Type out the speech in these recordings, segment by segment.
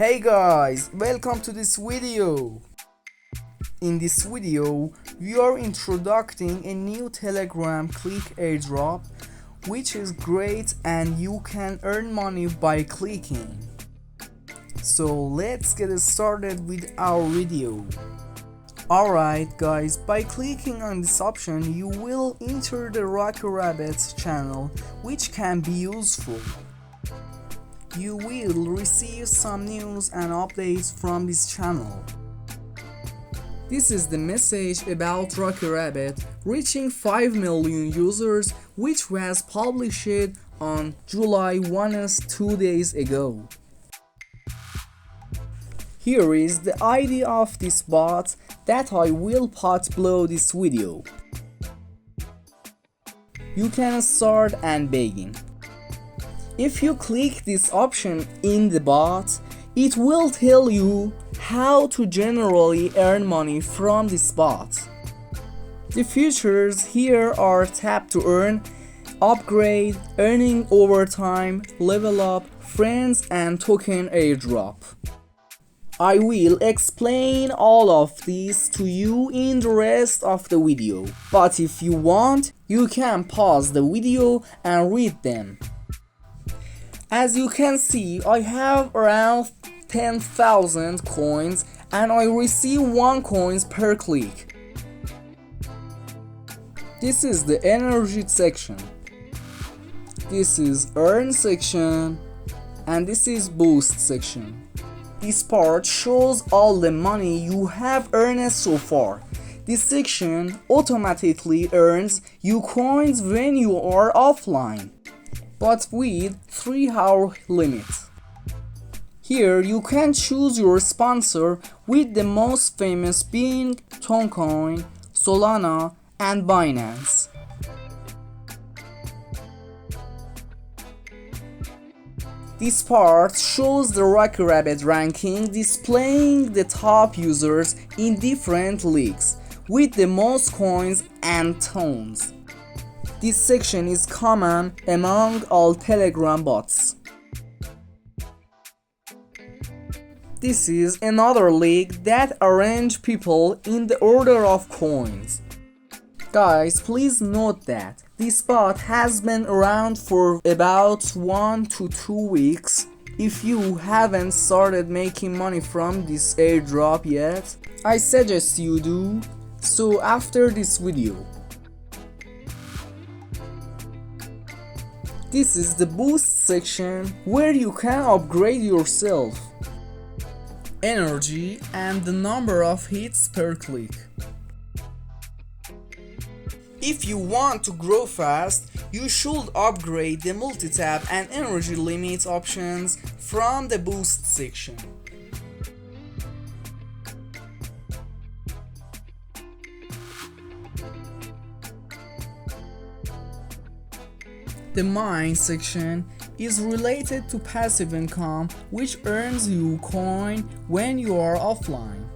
Hey guys, welcome to this video. In this video, we are introducing a new Telegram click airdrop, which is great and you can earn money by clicking. So let's get started with our video. Alright guys, by clicking on this option, you will enter the Rocky Rabbit channel, which can be useful. You will receive some news and updates from this channel. This is the message about Rocky Rabbit reaching 5 million users, which was published on July 1, 2 days ago. Here is the ID of this bot that I will put below this video. You can start and begin. If you click this option in the bot, it will tell you how to generally earn money from this bot. The features here are tap to earn, upgrade, earning overtime, level up, friends and token airdrop. I will explain all of these to you in the rest of the video, but if you want, you can pause the video and read them. As you can see, I have around 10,000 coins and I receive 1 coin per click. This is the energy section. This is earn section and this is boost section. This part shows all the money you have earned so far. This section automatically earns you coins when you are offline, but with 3-hour limit. Here you can choose your sponsor, with the most famous being Toncoin, Solana and Binance. This part shows the Rocky Rabbit ranking, displaying the top users in different leagues with the most coins and tons. This section is common among all Telegram bots. This is another league that arrange people in the order of coins. Guys, please note that this bot has been around for about 1 to 2 weeks. If you haven't started making money from this airdrop yet, I suggest you do so after this video. This is the boost section where you can upgrade yourself, energy and the number of hits per click. If you want to grow fast, you should upgrade the multi-tap and energy limit options from the boost section. The mine section is related to passive income, which earns you coin when you are offline.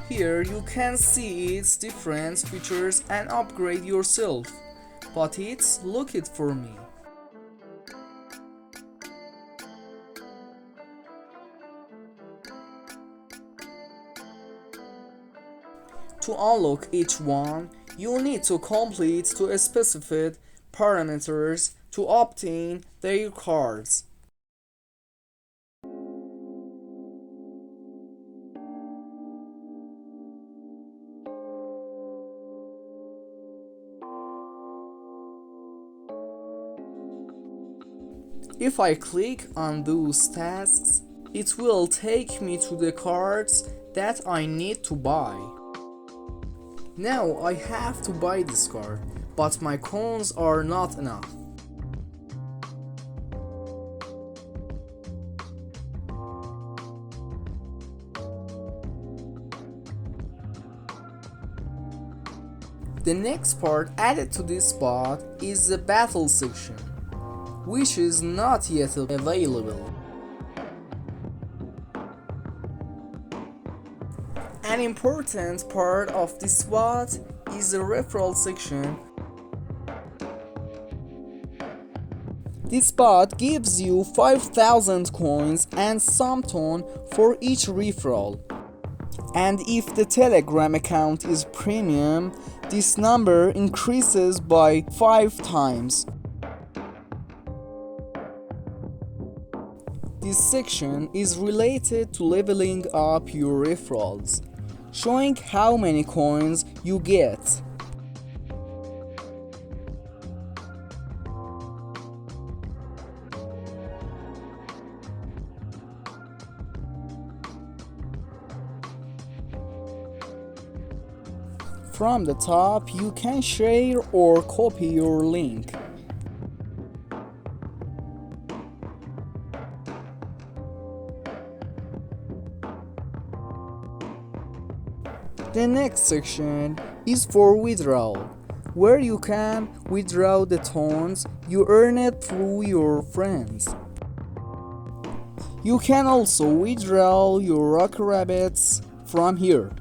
Here you can see its different features and upgrade yourself, but it's look it for me. To unlock each one, you need to complete to specified parameters to obtain their cards. If I click on those tasks, it will take me to the cards that I need to buy. Now I have to buy this card, but my coins are not enough. The next part added to this bot is the battle section, which is not yet available. An important part of this bot is the referral section, This bot gives you 5,000 coins and some ton for each referral. And if the Telegram account is premium, this number increases by 5 times. This section is related to leveling up your referrals, showing how many coins you get. From the top, you can share or copy your link. The next section is for withdrawal, where you can withdraw the tons you earned through your friends. You can also withdraw your rock rabbits from here.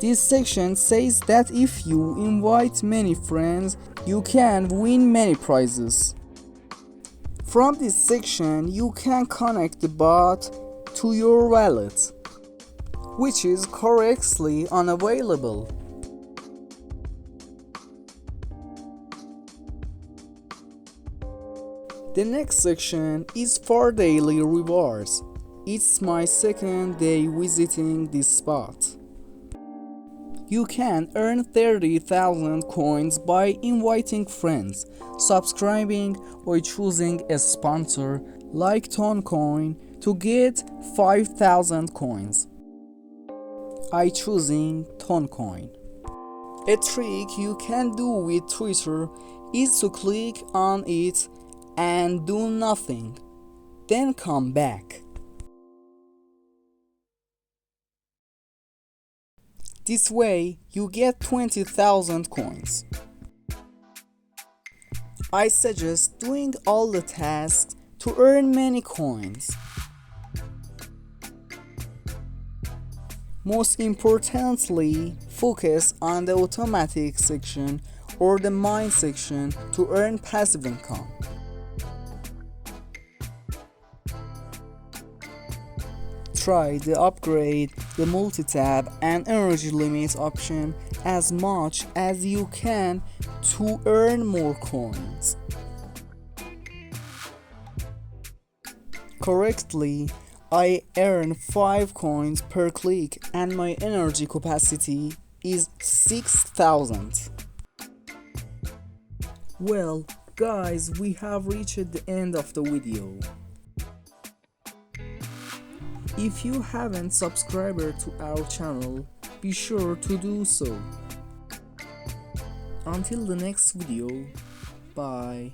This section says that if you invite many friends, you can win many prizes. From this section, you can connect the bot to your wallet, which is currently unavailable. The next section is for daily rewards. It's my second day visiting this spot. You can earn 30,000 coins by inviting friends, subscribing, or choosing a sponsor like Toncoin to get 5,000 coins. I choosing Toncoin. A trick you can do with Twitter is to click on it and do nothing, then come back. This way, you get 20,000 coins. I suggest doing all the tasks to earn many coins. Most importantly, focus on the automatic section or the mine section to earn passive income. Try the upgrade, the multi-tab and energy limit option as much as you can to earn more coins. Correctly, I earn 5 coins per click and my energy capacity is 6,000. Well, guys, we have reached the end of the video. If you haven't subscribed to our channel, be sure to do so. Until the next video, bye.